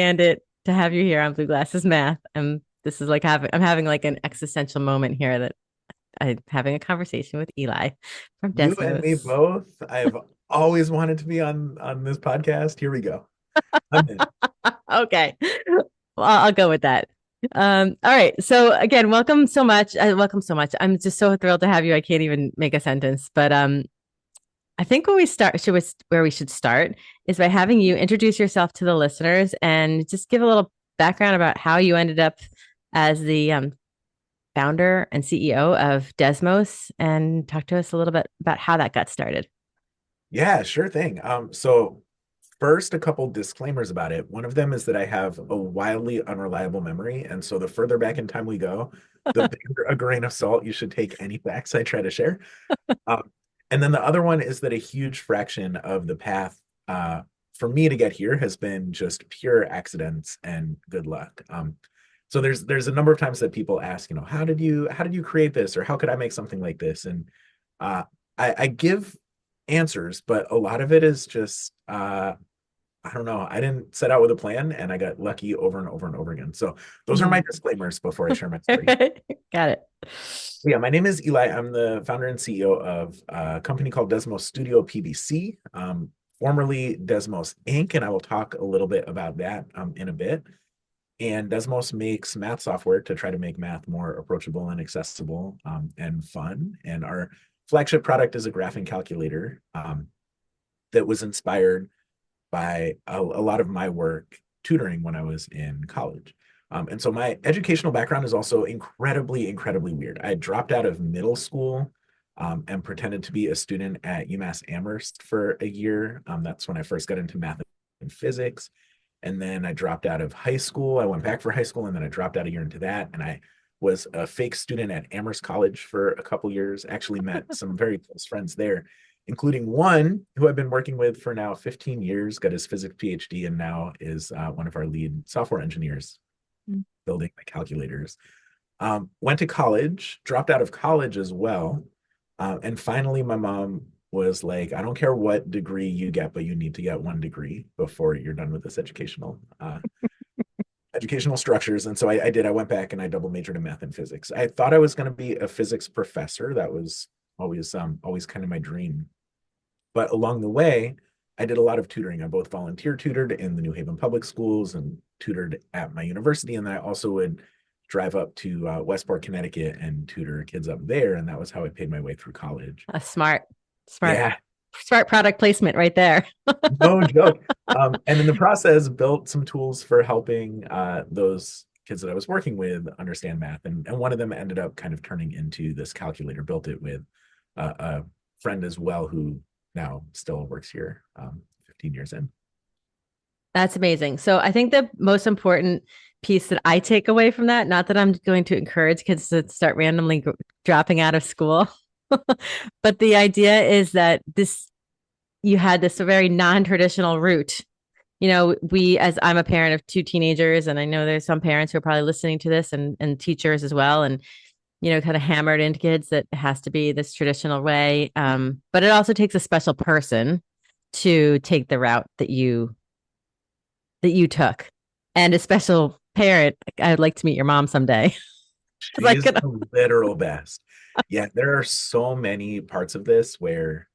it to have you here on Blue Glasses Math. This is like I'm having like an existential moment here that I'm having a conversation with Eli from You and me Desmos. both. I've always wanted to be on this podcast. Here we go. I'm in. Okay. Well, I'll go with that. All right. So again, welcome so much. Welcome so much. I'm just so thrilled to have you. I can't even make a sentence, but I think when we start, where we should start is by having you introduce yourself to the listeners and just give a little background about how you ended up as the founder and CEO of Desmos, and talk to us a little bit about how that got started. Yeah, sure thing. So first, a couple disclaimers about it. One of them is that I have a wildly unreliable memory, and so the further back in time we go, the bigger a grain of salt you should take any facts I try to share. Um, and then the other one is that a huge fraction of the path for me to get here has been just pure accidents and good luck. So there's a number of times that people ask, how did you create this, or how could I make something like this? And uh, I give answers, but a lot of it is just I don't know. I didn't set out with a plan, and I got lucky over and over and over again. So those are my Mhm. disclaimers before I share my story. Got it. Yeah, my name is Eli. I'm the founder and CEO of a company called DESMOS Studio PBC, formerly DESMOS Inc., and I will talk a little bit about that in a bit. And Desmos makes math software to try to make math more approachable and accessible and fun. And our flagship product is a graphing calculator that was inspired by a lot of my work tutoring when I was in college. And so my educational background is also incredibly, incredibly weird. I dropped out of middle school and pretended to be a student at UMass Amherst for a year. That's when I first got into math and physics. And then I dropped out of high school. I went back for high school, and then I dropped out a year into that. And I was a fake student at Amherst College for a couple years. Actually met some very close friends there, including one who I've been working with for now 15 years, got his physics PhD, and now is one of our lead software engineers building the calculators. Went to college, dropped out of college as well. And finally, my mom was like, I don't care what degree you get, but you need to get one degree before you're done with this educational structures. And so I did. I went back and I double majored in math and physics. I thought I was going to be a physics professor. That was always kind of my dream. But along the way, I did a lot of tutoring. I both volunteer tutored in the New Haven public schools and tutored at my university. And then I also would drive up to Westport, Connecticut and tutor kids up there. And that was how I paid my way through college. A smart, Yeah, smart product placement right there. no joke. And in the process, built some tools for helping those kids that I was working with understand math. And one of them ended up kind of turning into this calculator, built it with a friend as well who now still works here 15 years in. That's amazing. So I think the most important piece that I take away from that, not that I'm going to encourage kids to start randomly dropping out of school, but the idea is that you had this very non-traditional route. As I'm a parent of two teenagers, and I know there's some parents who are probably listening to this, and teachers as well, and kind of hammered into kids that it has to be this traditional way. But it also takes a special person to take the route that you took, and a special parent. I'd like to meet your mom someday. Like, She's the literal best. Yeah, there are so many parts of this where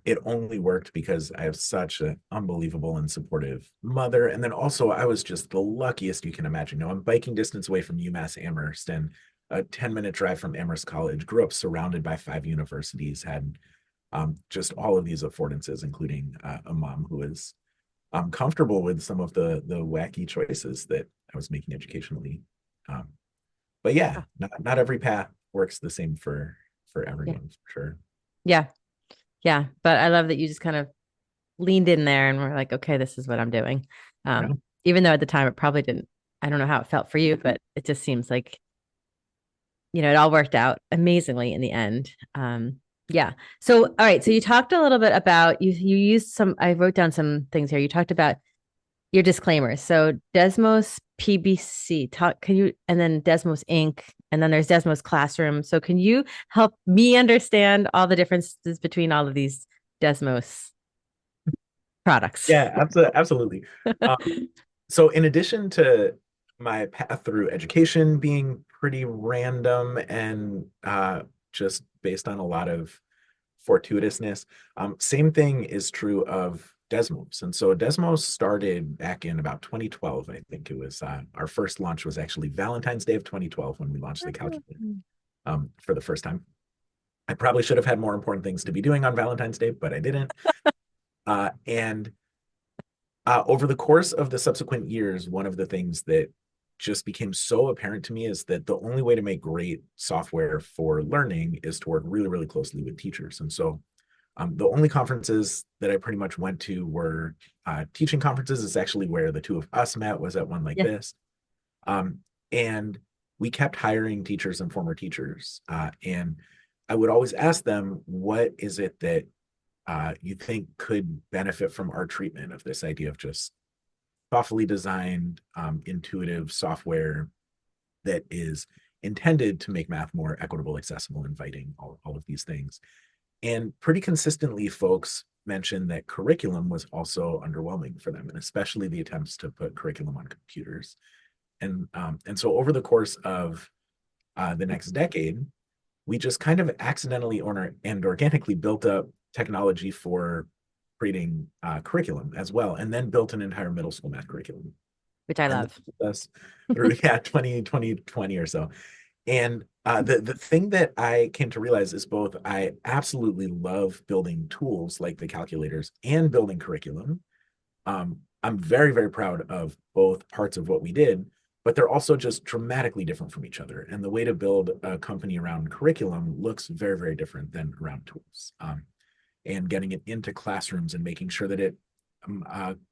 it only worked because I have such an unbelievable and supportive mother. And then also, I was just the luckiest you can imagine. I'm biking distance away from UMass Amherst and a 10-minute drive from Amherst College, grew up surrounded by 5 universities, had just all of these affordances, including a mom who is comfortable with some of the wacky choices that I was making educationally. Um, but yeah, not every path works the same for yeah, everyone, for sure. yeah, yeah. But I love that you just kind of leaned in there and were like, okay, this is what I'm doing. Yeah. Even though at the time it probably didn't. I don't know how it felt for you, but it just seems like it all worked out amazingly in the end. Yeah. So, all right. So you talked a little bit about you used some. I wrote down some things here. You talked about your disclaimers. So Desmos PBC, can you, and then Desmos Inc., and then there's Desmos Classroom. So can you help me understand all the differences between all of these Desmos products? Yeah, absolutely. Um, So in addition to my path through education being pretty random and just based on a lot of fortuitousness, same thing is true of Desmos. And so Desmos started back in about 2012. I think it was our first launch was actually Valentine's Day of 2012 when we launched the calculator for the first time. I probably should have had more important things to be doing on Valentine's Day, but I didn't. And over the course of the subsequent years, one of the things that just became so apparent to me is that the only way to make great software for learning is to work really, really closely with teachers. And so the only conferences that I pretty much went to were teaching conferences. It's actually where the two of us met, was at one like Yeah. this. And we kept hiring teachers and former teachers. And I would always ask them, what is it that you think could benefit from our treatment of this idea of just thoughtfully designed, intuitive software that is intended to make math more equitable, accessible, inviting, all of these things. And pretty consistently, folks mentioned that curriculum was also underwhelming for them, and especially the attempts to put curriculum on computers. And so over the course of the next decade, we just kind of accidentally and organically built up technology for creating curriculum as well, and then built an entire middle school math curriculum. Which I And love. that's through 2020 or so. And the thing that I came to realize is both I absolutely love building tools like the calculators and building curriculum. I'm very, very proud of both parts of what we did, but they're also just dramatically different from each other. And the way to build a company around curriculum looks very, very different than around tools. And getting it into classrooms and making sure that it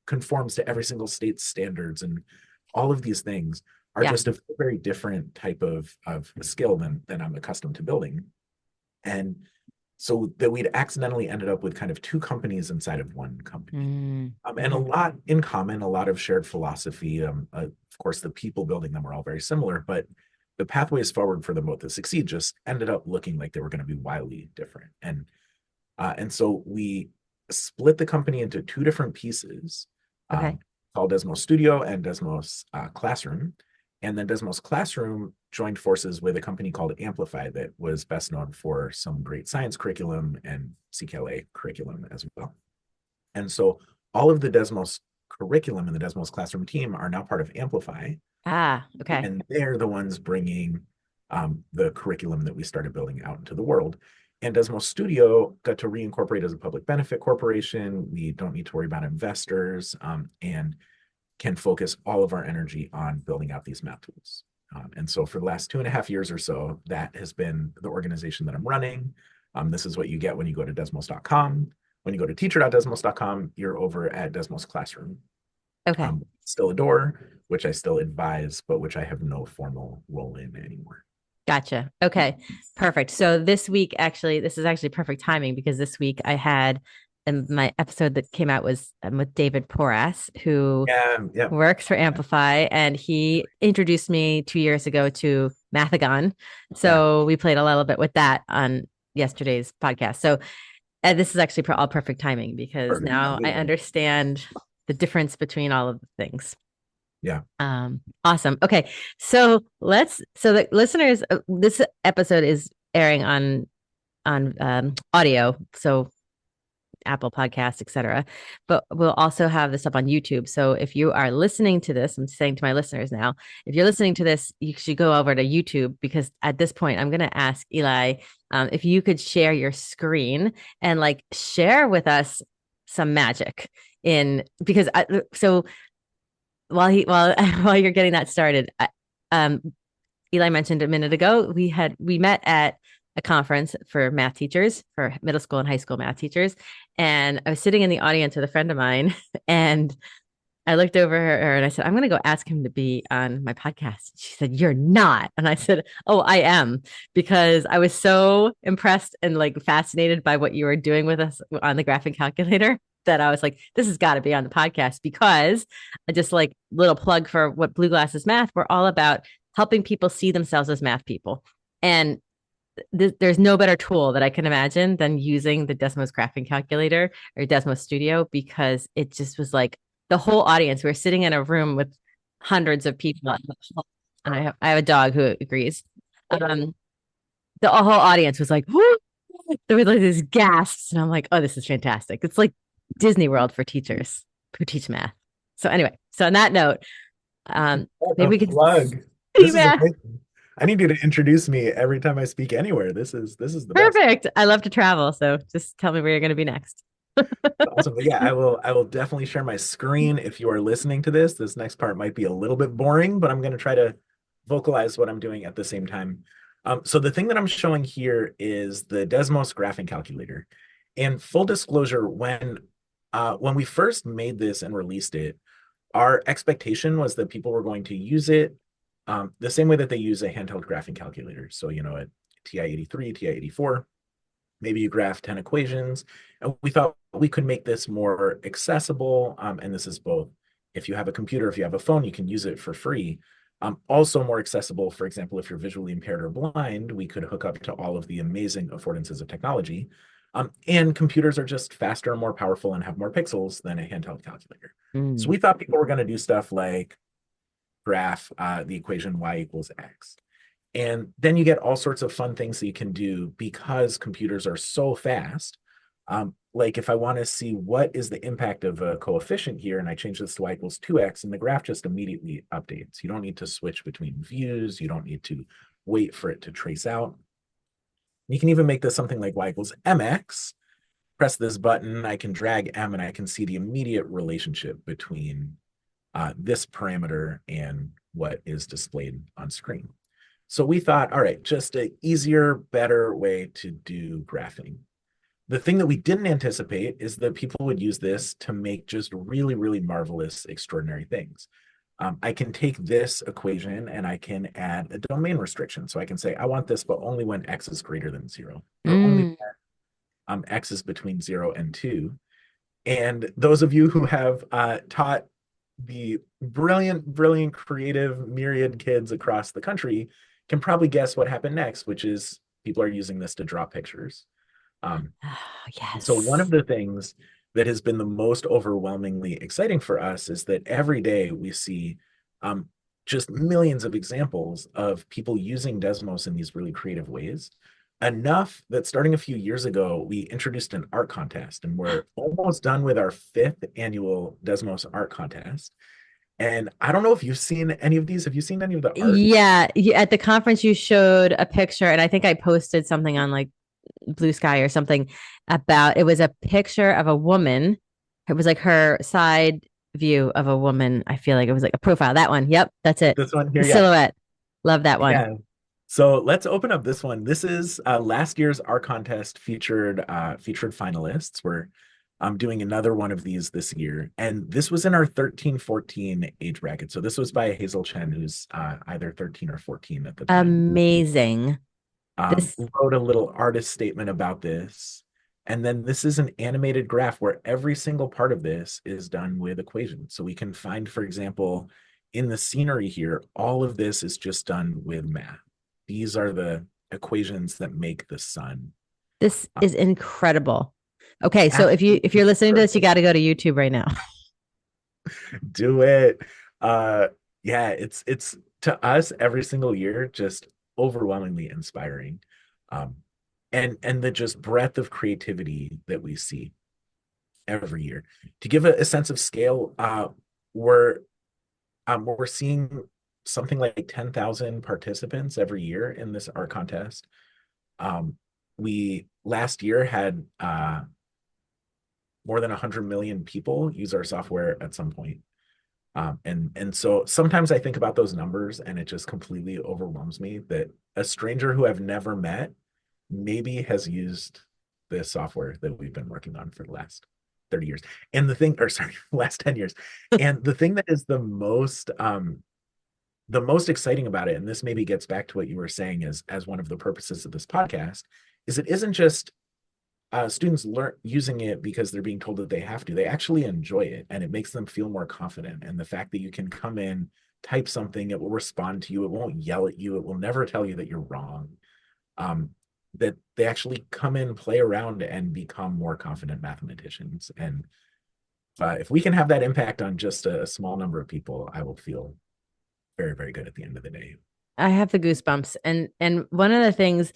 conforms to every single state's standards and all of these things are Yeah. just a very different type of skill than I'm accustomed to building. And so that we'd accidentally ended up with kind of two companies inside of one company. And a Mm-hmm. lot in common, a lot of shared philosophy. Of course, the people building them are all very similar, but the pathways forward for them both to succeed just ended up looking like they were going to be wildly different. And so we split the company into two different pieces, Okay. called Desmos Studio and Desmos Classroom. And then Desmos Classroom joined forces with a company called Amplify that was best known for some great science curriculum and CKLA curriculum as well. And so all of the Desmos curriculum and the Desmos Classroom team are now part of Amplify. Ah, okay. And they're the ones bringing the curriculum that we started building out into the world. And Desmos Studio got to reincorporate as a public benefit corporation. We don't need to worry about investors and can focus all of our energy on building out these math tools. And so for the last 2.5 years or so, that has been the organization that I'm running. This is what you get when you go to desmos.com. When you go to teacher.desmos.com, you're over at Desmos Classroom. Okay. Still adore, which I still advise, but which I have no formal role in anymore. Gotcha. Okay. Perfect. So this week, actually, this is actually perfect timing because this week I had my episode that came out was with David Porras, who Yeah. works for Amplify, and he introduced me 2 years ago to Mathagon. Yeah. So we played a little bit with that on yesterday's podcast. So this is actually all perfect timing because Perfect. now I understand the difference between all of the things. Yeah. Awesome. Okay. So the listeners, this episode is airing on audio. So Apple Podcasts, etc. But we'll also have this up on YouTube. So if you are listening to this, I'm saying to my listeners now, if you're listening to this, you should go over to YouTube because at this point, I'm going to ask Eli if you could share your screen and like share with us some magic in because so while while you're getting that started, Eli mentioned a minute ago we met at a conference for math teachers, for middle school and high school math teachers, and I was sitting in the audience with a friend of mine, and I looked over her and I said, "I'm going to go ask him to be on my podcast." She said, "You're not," and I said, "Oh, I am," because I was so impressed and like fascinated by what you were doing with us on the graphing calculator that I was like, this has got to be on the podcast because I just like little plug for what Blue Glasses Math. We're all about helping people see themselves as math people. And there's no better tool that I can imagine than using the Desmos graphing calculator or Desmos Studio because it just was like the whole audience, we were sitting in a room with hundreds of people, and I have a dog who agrees. Um, the whole audience was like, whoo! There were like these gasps, and I'm like, oh, this is fantastic. It's like Disney World for teachers who teach math. So anyway, so on that note, What maybe a we could plug. see This is math. amazing. I need you to introduce me every time I speak anywhere. This is the best. Perfect. I love to travel, so just tell me where you're going to be next. Awesome. But yeah, I will definitely share my screen if you are listening to this. This next part might be a little bit boring, but I'm going to try to vocalize what I'm doing at the same time. So the thing that I'm showing here is the Desmos graphing calculator. And full disclosure, when we first made this and released it, our expectation was that people were going to use it the same way that they use a handheld graphing calculator. So, a TI-83, TI-84, maybe you graph 10 equations. And we thought we could make this more accessible. And this is both if you have a computer, if you have a phone, you can use it for free. Also more accessible, for example, if you're visually impaired or blind, we could hook up to all of the amazing affordances of technology. And computers are just faster and more powerful and have more pixels than a handheld calculator. So Mm. we thought people were going to do stuff like graph the equation y equals x. And then you get all sorts of fun things that you can do because computers are so fast. Like if I want to see what is the impact of a coefficient here, and I change this to y equals 2x, and the graph just immediately updates. You don't need to switch between views. You don't need to wait for it to trace out. You can even make this something like y equals mx. Press this button, I can drag m, and I can see the immediate relationship between this parameter and what is displayed on screen. So we thought, all right, just an easier, better way to do graphing. The thing that we didn't anticipate is that people would use this to make just really, really marvelous, extraordinary things. I can take this equation and I can add a domain restriction. So I can say, I want this, but only when x is greater than 0, or only Mm. when x is between 0 and 2. And those of you who have taught the brilliant, brilliant, creative myriad kids across the country can probably guess what happened next, which is people are using this to draw pictures. Um, Oh, so one of yes. the things that has been the most overwhelmingly exciting for us is that every day we see um, just millions of examples of people using Desmos in these really creative ways. Enough that starting a few years ago, we introduced an art contest, and we're almost done with our 5th annual Desmos art contest. And I don't know if you've seen any of these. Have you seen any of the art? Yeah, at the conference you showed a picture, and I think I posted something on like Blue Sky or something about it was a picture of a woman. It was like her side view of a woman. I feel like it was like a profile. That one. Yep, that's it. This one The here, yeah. silhouette. Love that one. Yeah. So let's open up this one. This is last year's art contest featured finalists. We're doing another one of these this year. And this was in our 13-14 age bracket. So this was by Hazel Chen, who's either 13 or 14 at the time. Amazing. This Wrote a little artist statement about this. And then this is an animated graph where every single part of this is done with equations. So we can find, for example, in the scenery here, all of this is just done with math. These are the equations that make the sun. this Uh, is incredible. Okay, so if you're absolutely listening to this, you perfect. got to go to YouTube right now. Do it. Uh, yeah, it's to us every single year just overwhelmingly inspiring. Um, and the just breadth of creativity that we see every year. To give a sense of scale, we're seeing something like 10,000 participants every year in this art contest. We last year had more than 100 million people use our software at some point. And so sometimes I think about those numbers and it just completely overwhelms me that a stranger who I've never met maybe has used this software that we've been working on for the last 30 years. And the thing, or sorry, last 10 years. And the thing that is the most exciting about it, and this maybe gets back to what you were saying as one of the purposes of this podcast, is it isn't just students learn using it because they're being told that they have to. They actually enjoy it, and it makes them feel more confident. And the fact that you can come in, type something, it will respond to you. It won't yell at you. It will never tell you that you're wrong. Um, that they actually come in, play around, and become more confident mathematicians. And If we can have that impact on just a small number of people, I will feel very, very good at the end of the day. I have the goosebumps. And one of the things,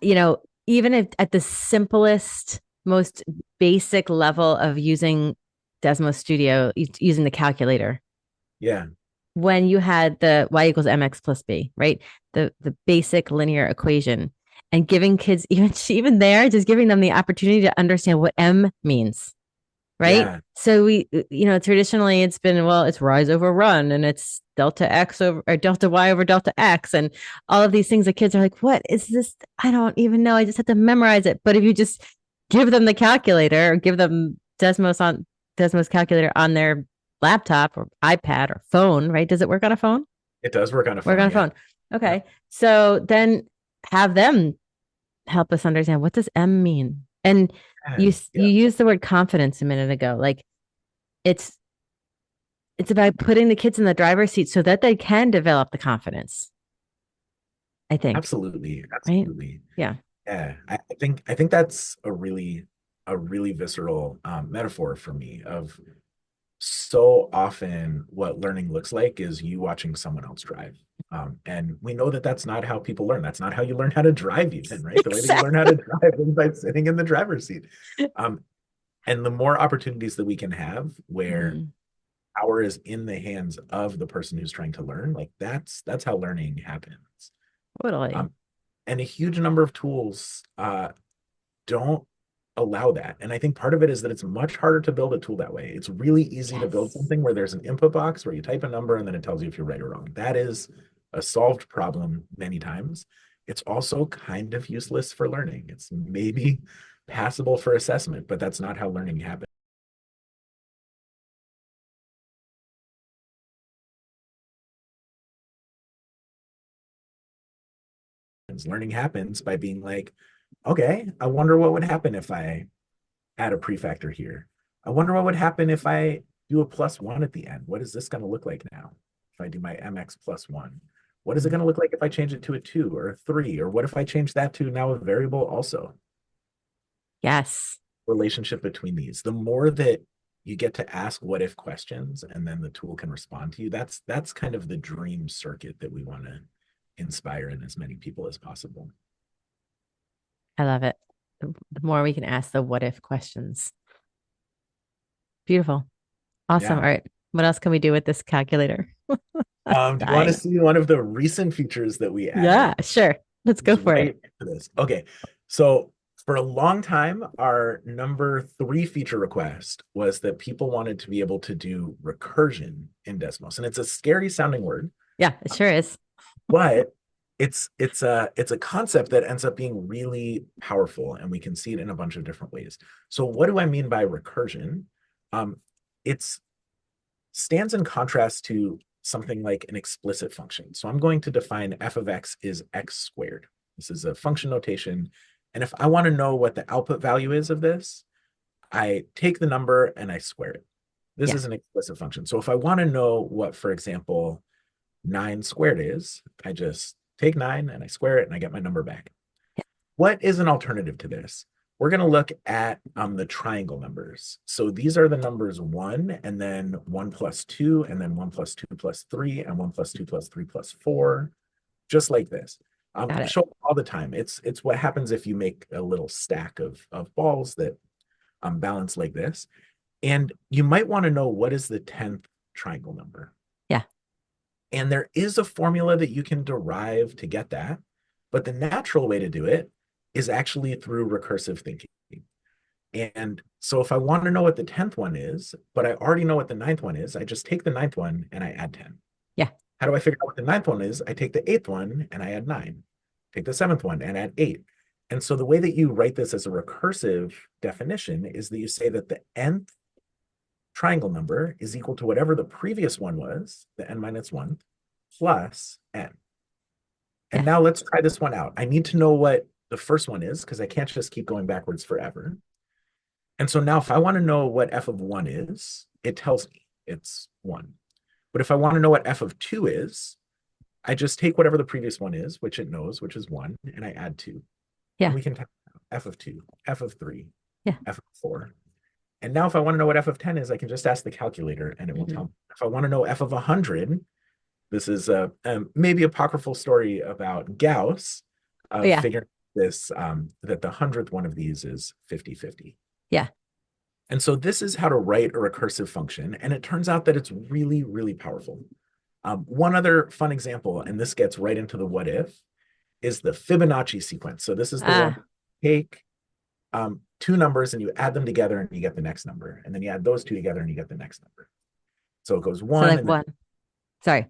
even if at the simplest, most basic level of using Desmos Studio, using the calculator, Yeah, when you had the y equals mx plus b, right? The basic linear equation, and giving kids even there, just giving them the opportunity to understand what m means, right? yeah, So traditionally it's been, well, it's rise over run, and it's delta x over or delta y over delta x, and all of these things. The kids are like, what is this? I don't even know. I just have to memorize it. But if you just give them the calculator, or give them Desmos calculator on their laptop or iPad or phone, right? Does it work on a phone? it does work on a Work on phone. a Yeah, phone. yeah, Okay. So then have them help us understand, what does M mean? And yeah, you yeah. used the word confidence a minute ago. Like, it's it's about putting the kids in the driver's seat so that they can develop the confidence, I think. Absolutely, Right? absolutely. Yeah. Yeah, I think that's a really visceral metaphor for me of so often what learning looks like is you watching someone else drive. And we know that that's not how people learn. That's not how you learn how to drive even, right? The way that you learn how Exactly. to drive is by sitting in the driver's seat. Um, and the more opportunities that we can have where Mm, power is in the hands of the person who's trying to learn, like that's how learning happens. totally. Um, and a huge number of tools don't allow that. And I think part of it is that it's much harder to build a tool that way. It's really easy to build Yes. something where there's an input box where you type a number and then it tells you if you're right or wrong. That is a solved problem many times. It's also kind of useless for learning. It's maybe passable for assessment, but that's not how learning happens. Learning happens by being like, okay, I wonder what would happen if I add a prefactor here. I wonder what would happen if I do a plus one at the end. What is this going to look like now? If I do my mx plus one, what is it Mm. going to look like if I change it to a two or a three? Or what if I change that to now a variable also? Yes. Relationship between these. The more that you get to ask what if questions and then the tool can respond to you, that's kind of the dream circuit that we want to inspire in as many people as possible. I love it. The more we can ask the what if questions. Beautiful. Awesome. All Yeah. right. What else can we do with this calculator? Do you want to Dying. see one of the recent features that we Yeah, added? sure. Let's go Is for it. right into this. Okay. So for a long time, our number three feature request was that people wanted to be able to do recursion in Desmos. And it's a scary sounding word, Yeah, it sure is. but it's a concept that ends up being really powerful, and we can see it in a bunch of different ways. So what do I mean by recursion? It's stands in contrast to something like an explicit function. So I'm going to define f of x is x squared. This is a function notation. And if I want to know what the output value is of this, I take the number and I square it. This Yeah. is an explicit function. So if I want to know what, for example, 9 squared is, I just take 9 and I square it and I get my number back. Yeah. What is an alternative to this? We're going to look at the triangle numbers. So these are the numbers 1, and then 1 plus 2, and then 1 plus 2 plus 3, and 1 plus 2 plus 3 plus 4, just like this. Got it. Show up all the time. It's what happens if you make a little stack of balls that balance like this. And you might want to know what is the 10th triangle number. Yeah. And there is a formula that you can derive to get that. But the natural way to do it is actually through recursive thinking. And so if I want to know what the 10th one is, but I already know what the ninth one is, I just take the ninth one and I add 10. Yeah. How do I figure out what the ninth one is? I take the eighth one and I add 9. Take the seventh one and add 8. And so the way that you write this as a recursive definition is that you say that the nth triangle number is equal to whatever the previous one was, the n minus 1, plus n. And Yeah. now let's try this one out. I need to know what the first one is because I can't just keep going backwards forever. And so now if I want to know what f of 1 is, it tells me it's 1. But if I want to know what f of 2 is, I just take whatever the previous one is, which it knows, which is 1, and I add 2. And Yeah. we can type f of 2, f of 3, Yeah. f of 4. And now if I want to know what f of 10 is, I can just ask the calculator and it will tell Hmm. me. If I want to know f of 100, this is a maybe apocryphal story about Gauss Oh of yeah. figuring this, that the 100th one of these is 50/50. Yeah. And so this is how to write a recursive function. And it turns out that it's really, really powerful. One other fun example, and this gets right into the what if, is the Fibonacci sequence. So this is the one Ah, take two numbers and you add them together and you get the next number. And then you add those two together and you get the next number. So it goes so one like and then, one. Sorry.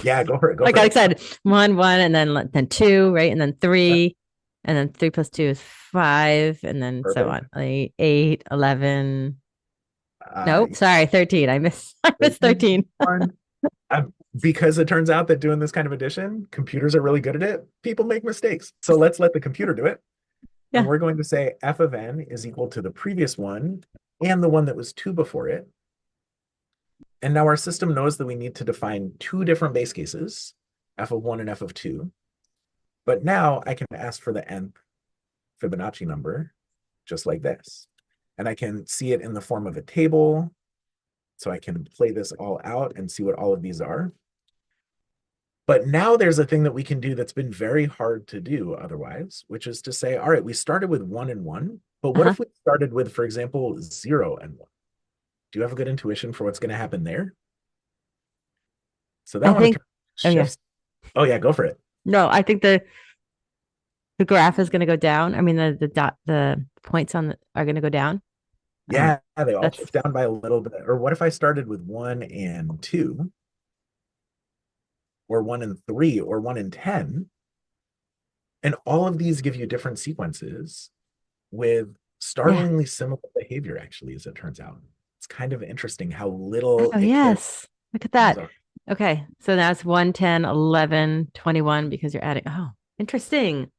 yeah, go for it, go I for got it. excited. One, and then two, right? And then three, and then three plus two is five, and then so Perfect. on. Like 8, 11. Uh, Nope, sorry, 13. I missed 13, 13. one. Because it turns out that doing this kind of addition, computers are really good at it. People make mistakes. So let's let the computer do it. And Yeah. we're going to say f of n is equal to the previous one and the one that was 2 before it. And now our system knows that we need to define two different base cases, f of 1 and f of 2. But now I can ask for the nth Fibonacci number, just like this. And I can see it in the form of a table. So I can play this all out and see what all of these are. But now there's a thing that we can do that's been very hard to do otherwise, which is to say, all right, we started with 1 and 1, but what Uh-huh. if we started with, for example, 0 and 1? Do you have a good intuition for what's going to happen there? So I that one think, oh yeah. shifts. Oh, yeah, go for it. No, I think the graph is going to go down. I mean, the points are going to go down. Um, Yeah, they all that's shift down by a little bit. Or what if I started with 1 and 2, or 1 and 3, or 1 and 10? And all of these give you different sequences with yeah. startlingly similar behavior, actually, as it turns out. It's kind of interesting how little Oh, it cares yes. Look at things that. are. Okay. So that's 1, 10, 11, 21 because you're adding. Oh, interesting.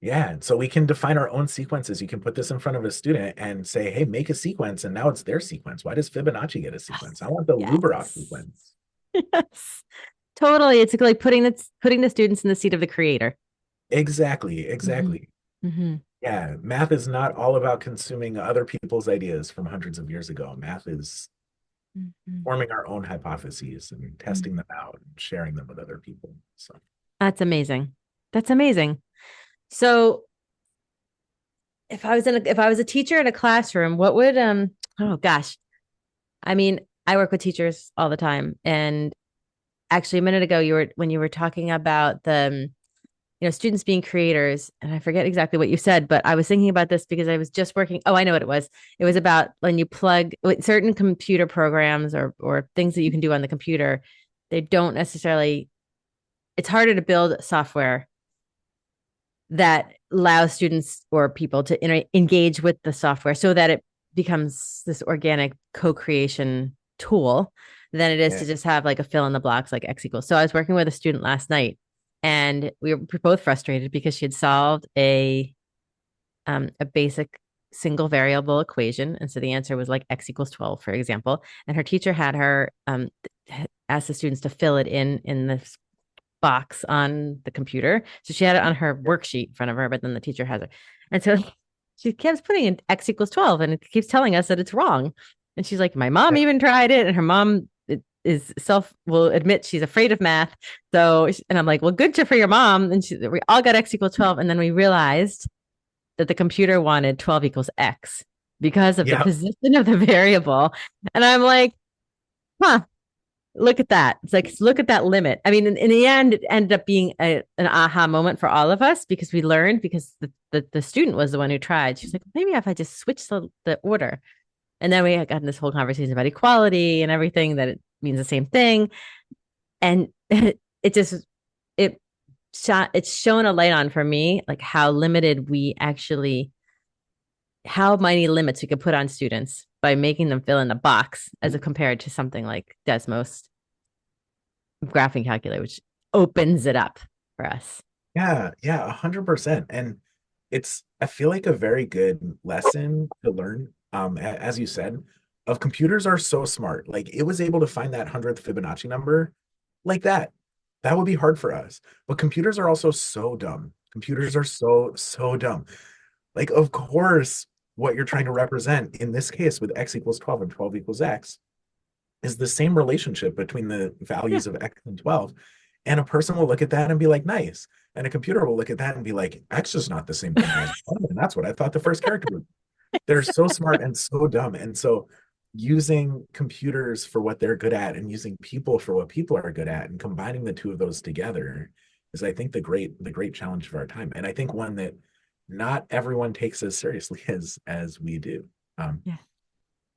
Yeah, and so we can define our own sequences. You can put this in front of a student and say, hey, make a sequence, and now it's their sequence. Why does Fibonacci get a sequence? I want the Luberoff Yes. sequence. Yes. Totally. It's like putting the students in the seat of the creator. Exactly, Hmm. exactly. Hmm. Yeah, math is not all about consuming other people's ideas from hundreds of years ago. Math is Hmm. forming our own hypotheses and testing them out and sharing them with other people. So That's amazing. That's amazing. So if I was a teacher in a classroom, what would oh gosh. I mean, I work with teachers all the time. And actually a minute ago when you were talking about the students being creators, and I forget exactly what you said, but I was thinking about this because I was just working. Oh, I know what it was. It was about when you plug with certain computer programs or things that you can do on the computer, they don't necessarily it's harder to build software that allows students or people to engage with the software so that it becomes this organic co-creation tool than it is yeah, to just have like a fill in the blocks like x equals. So I was working with a student last night and we were both frustrated because she had solved a basic single variable equation, and so the answer was like x equals 12, for example, and her teacher had her ask the students to fill it in this box on the computer. So she had it on her worksheet in front of her, but then the teacher has it. And so she keeps putting in x equals 12 and it keeps telling us that it's wrong. And she's like, my mom even tried it. And her mom will admit she's afraid of math. So, and I'm like, well, good for your mom. And we all got x equals 12. And then we realized that the computer wanted 12 equals x because of the yeah, position of the variable. And I'm like, huh, look at that. It's like, look at that limit. I mean, in the end, it ended up being an aha moment for all of us because we learned because the student was the one who tried. She's like, maybe if I just switch the order. And then we had gotten this whole conversation about equality and everything that it means the same thing. And it just, it it's shown a light on for me, like how limited we actually, how many limits we could put on students by making them fill in the box as compared to something like Desmos graphing calculator, which opens it up for us. yeah, 100%. And it's, I feel like a very good lesson to learn, as you said, of computers are so smart. Like it was able to find that 100th Fibonacci number like that. That would be hard for us. But computers are also so dumb. Computers are so dumb. Like, of course, what you're trying to represent in this case with x equals 12 and 12 equals x is the same relationship between the Yeah. values of x and 12. And a person will look at that and be like, nice. And a computer will look at that and be like, x is not the same thing as 1. And that's what I thought the first character was. They're so smart and so dumb. And so using computers for what they're good at and using people for what people are good at and combining the two of those together is, I think, the great challenge of our time. And I think one that not everyone takes as seriously as we do. Um, Yeah.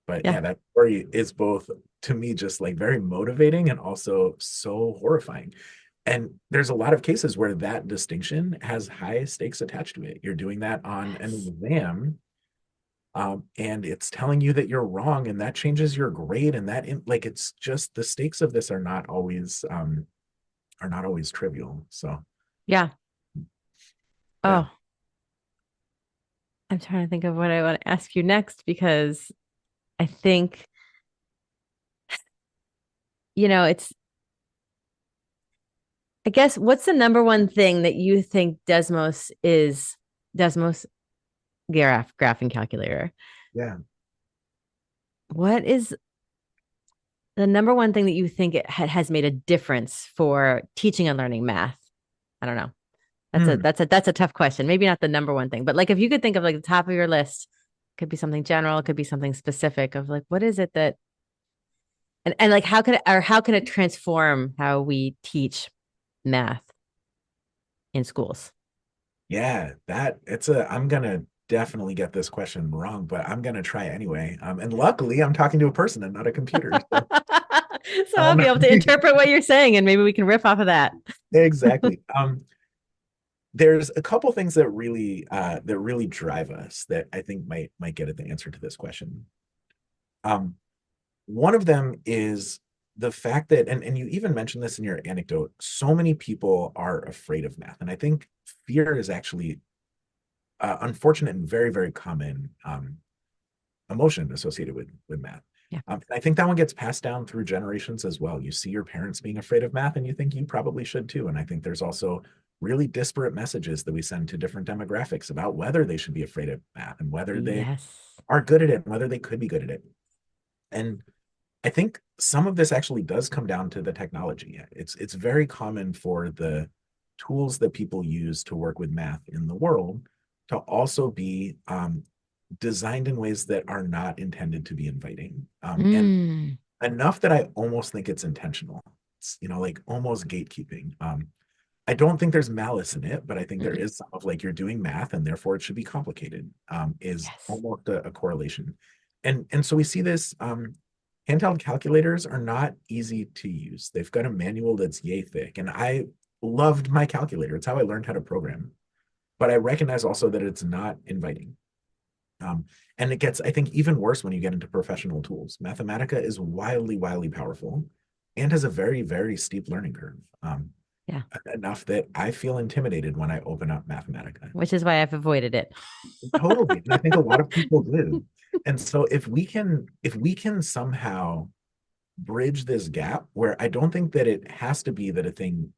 but Yeah. yeah, that story is both to me just like very motivating and also so horrifying. And there's a lot of cases where that distinction has high stakes attached to it. You're doing that on an Yes. exam, and it's telling you that you're wrong, and that changes your grade, and like it's just the stakes of this are not always trivial. So Yeah. yeah. Oh, I'm trying to think of what I want to ask you next because I think, it's, I guess, what's the number one thing that you think Desmos graphing calculator? Yeah. What is the number one thing that you think has made a difference for teaching and learning math? I don't know. Hmm. That's a tough question. Maybe not the number one thing, but like if you could think of like the top of your list, could be something general, it could be something specific of like what is it that and like how can it transform how we teach math in schools? Yeah, that it's a I'm gonna definitely get this question wrong, but I'm gonna try anyway. And luckily I'm talking to a person and not a computer. So So I'll um be able to interpret what you're saying and maybe we can riff off of that. exactly. There's a couple things that really drive us that I think might get at the answer to this question. Um, One of them is the fact that, and you even mentioned this in your anecdote, so many people are afraid of math. And I think fear is actually unfortunate and very, very common emotion associated with math. Yeah. I think that one gets passed down through generations as well. You see your parents being afraid of math, and you think you probably should too. And I think there's also really disparate messages that we send to different demographics about whether they should be afraid of math and whether they Yes. are good at it and whether they could be good at it. And I think some of this actually does come down to the technology. It's very common for the tools that people use to work with math in the world to also be designed in ways that are not intended to be inviting, and Mm. enough that I almost think it's intentional. It's, like almost gatekeeping. I don't think there's malice in it, but I think there Mm-mm. is some of like you're doing math and therefore it should be complicated. Is Yes. almost a correlation, and so we see this. Handheld calculators are not easy to use. They've got a manual that's yay thick, and I loved my calculator. It's how I learned how to program, but I recognize also that it's not inviting. Um, and it gets, I think, even worse when you get into professional tools. Mathematica is wildly, wildly powerful and has a very, very steep learning curve. Yeah. Enough that I feel intimidated when I open up Mathematica. Which is why I've avoided it. Totally. And I think a lot of people do. And so if we can somehow bridge this gap where I don't think that it has to be that a thing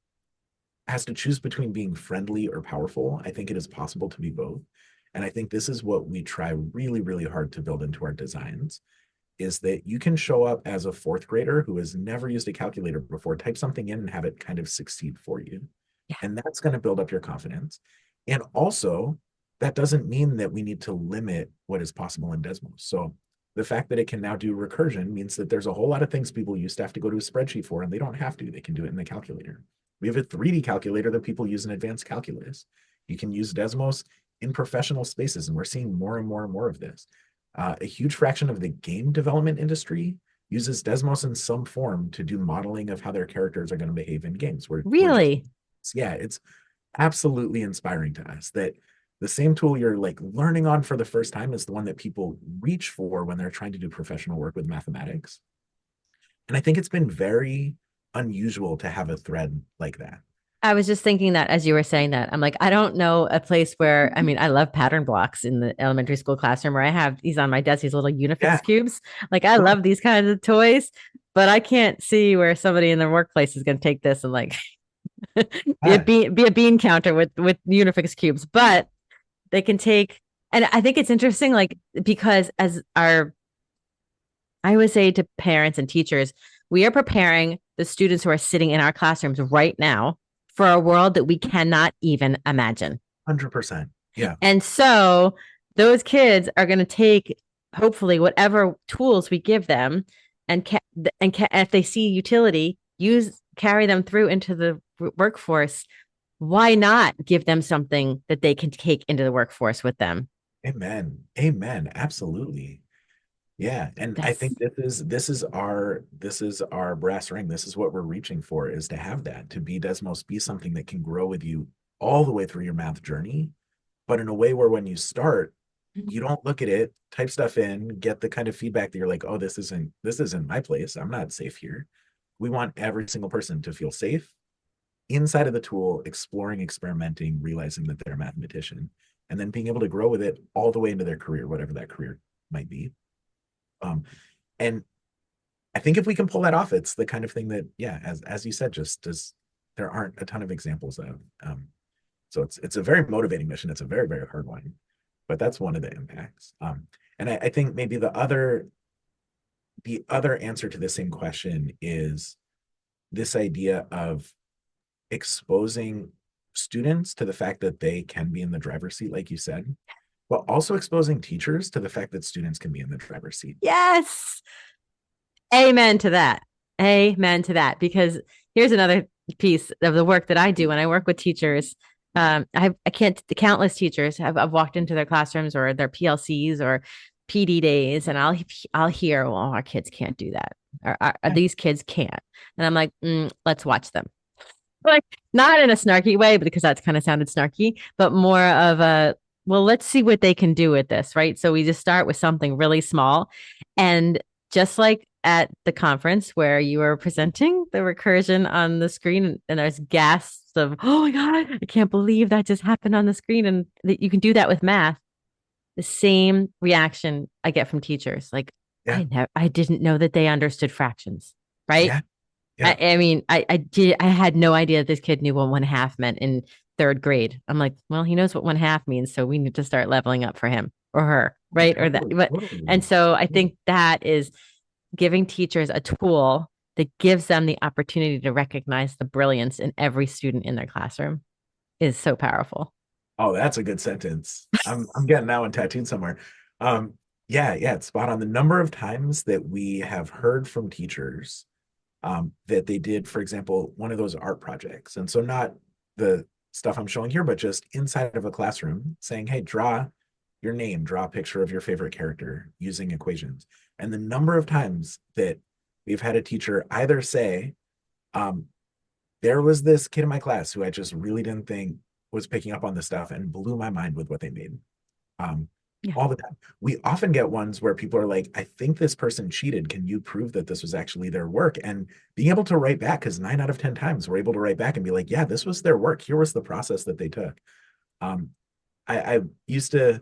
has to choose between being friendly or powerful. I think it is possible to be both. And I think this is what we try really, really hard to build into our designs is that you can show up as a fourth grader who has never used a calculator before, type something in and have it kind of succeed for you. Yeah. And that's going to build up your confidence. And also, that doesn't mean that we need to limit what is possible in Desmos. So the fact that it can now do recursion means that there's a whole lot of things people used to have to go to a spreadsheet for, and they don't have to. They can do it in the calculator. We have a 3D calculator that people use in advanced calculus. You can use Desmos in professional spaces, and we're seeing more and more and more of this. A huge fraction of the game development industry uses Desmos in some form to do modeling of how their characters are going to behave in games. We're just, Really? yeah, it's absolutely inspiring to us that the same tool you're like learning on for the first time is the one that people reach for when they're trying to do professional work with mathematics. And I think it's been very unusual to have a thread like that. I was just thinking that as you were saying that, I'm like, I don't know a place where, I mean, I love pattern blocks in the elementary school classroom where I have these on my desk, these little Yeah, Unifix cubes. Like, I sure. love these kinds of toys, but I can't see where somebody in the workplace is going to take this and like Yeah, be a bean counter with Unifix cubes. But they can take, And I think it's interesting, like, because I would say to parents and teachers, we are preparing the students who are sitting in our classrooms right now for a world that we cannot even imagine. 100%. Yeah. And so those kids are going to take, hopefully, whatever tools we give them, and if they see utility, carry them through into the workforce. Why not give them something that they can take into the workforce with them? Amen. Amen. Absolutely. Yeah. And I That's think this is our brass ring. This is what we're reaching for, is to have that, to be Desmos, be something that can grow with you all the way through your math journey, but in a way where when you start, you don't look at it, type stuff in, get the kind of feedback that you're like, oh, this isn't my place. I'm not safe here. We want every single person to feel safe inside of the tool, exploring, experimenting, realizing that they're a mathematician, and then being able to grow with it all the way into their career, whatever that career might be. And I think if we can pull that off, it's the kind of thing that, yeah, as you said, just does there aren't a ton of examples of. So it's a very motivating mission. It's a very, very hard one, but that's one of the impacts. And I think maybe the other answer to the same question is this idea of exposing students to the fact that they can be in the driver's seat, like you said, but also exposing teachers to the fact that students can be in the driver's seat. yes. Amen to that. Amen to that. Because here's another piece of the work that I do when I work with teachers. I can't, the countless teachers I've walked into their classrooms or their PLCs or PD days, and I'll hear, well, our kids can't do that, or Yeah, these kids can't, and I'm like, let's watch them. Like, not in a snarky way, because that's kind of sounded snarky, but more of a, well, let's see what they can do with this, right? So we just start with something really small, and just like at the conference where you were presenting the recursion on the screen, and there's gasps of, oh my God, I can't believe that just happened on the screen, and that you can do that with math. The same reaction I get from teachers. Like, yeah, I didn't know that they understood fractions, right? yeah, yeah. I mean, I had no idea this kid knew what one half meant in third grade. I'm like, well, he knows what one half means, so we need to start leveling up for him or her, right? Or that, Totally, but and totally. so I think that is giving teachers a tool that gives them the opportunity to recognize the brilliance in every student in their classroom is so powerful. Oh, that's a good sentence. I'm getting that one tattooed somewhere. Um, yeah, yeah, it's spot on. The number of times that we have heard from teachers that they did, for example, one of those art projects. And so not the stuff I'm showing here, but just inside of a classroom saying, hey, draw your name, draw a picture of your favorite character using equations. And the number of times that we've had a teacher either say, um, there was this kid in my class who I just really didn't think was picking up on this stuff and blew my mind with what they made. Um, Yeah. all the time. We often get ones where people are like, I think this person cheated. Can you prove that this was actually their work? And being able to write back, because 9 out of 10 times we're able to write back and be like, yeah, this was their work. Here was the process that they took. Um, I used to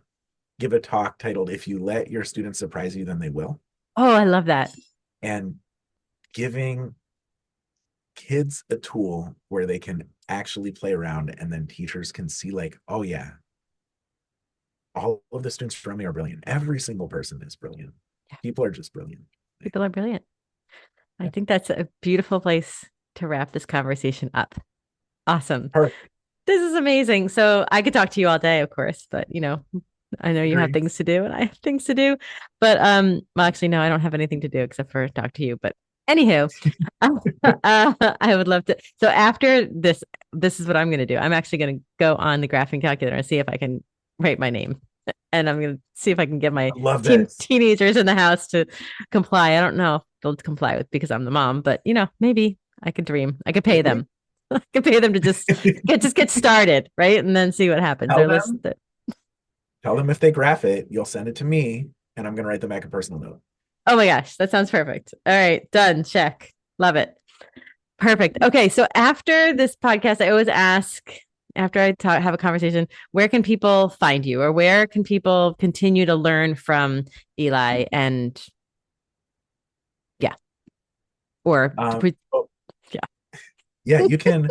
give a talk titled, If You Let Your Students Surprise You, Then They Will. Oh, I love that. And giving kids a tool where they can actually play around, and then teachers can see like, oh yeah, all of the students from me are brilliant. Every single person is brilliant. Yeah. People are just brilliant. People are brilliant. I Yeah. think that's a beautiful place to wrap this conversation up. Awesome. Perfect. This is amazing. So I could talk to you all day, of course, but I know you have Agree. things to do and I have things to do. But well, actually, no, I don't have anything to do except for talk to you. But anywho, I would love to. So after this is what I'm going to do. I'm actually going to go on the graphing calculator and see if I can write my name, and I'm going to see if I can get my I love this. teenagers in the house to comply. I don't know if they'll comply with because I'm the mom, but maybe I could dream. I could pay them. I could pay them to just get started, right? And then see what happens. tell They're list them, tell them if they graph it, you'll send it to me, and I'm gonna write them back a personal note. Oh my gosh, that sounds perfect. All right, done. Check. Love it. Perfect. Okay, so after this podcast, I always ask, after I have a conversation, where can people find you, or where can people continue to learn from Eli? And yeah, or Um, oh, yeah. yeah, you can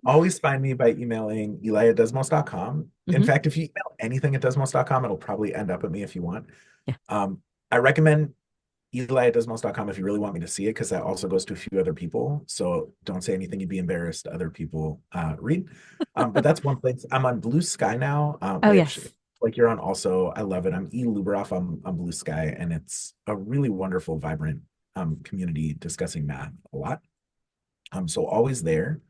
Always find me by emailing eli@desmos.com. In Hmm. fact, if you email anything at desmos.com, it'll probably end up at me if you want. Yeah. I recommend eli@desmos.com if you really want me to see it, because that also goes to a few other people. So don't say anything you'd be embarrassed other people read. But that's one place. I'm on Blue Sky now, Oh, which yes. like you're on also. I love it. I'm Eli Luberoff on Blue Sky, and it's a really wonderful, vibrant community discussing math a lot. So always there.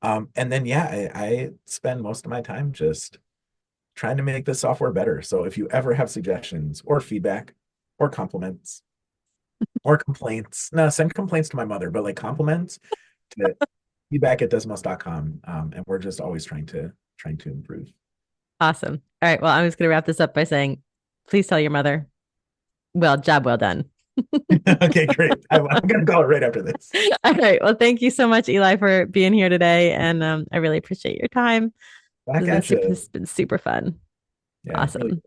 And then yeah, I spend most of my time just trying to make this software better. So if you ever have suggestions or feedback or compliments or complaints, no, send complaints to my mother, but like compliments to feedback@desmos.com. And we're just always trying to improve. Awesome. All right. Well, I'm just going to wrap this up by saying, please tell your mother, well, job well done. Okay, great. I'm gonna call it right after this. All right. Well, thank you so much, Eli, for being here today. And I really appreciate your time. Back at This you. has been super fun. Yeah, really. Awesome.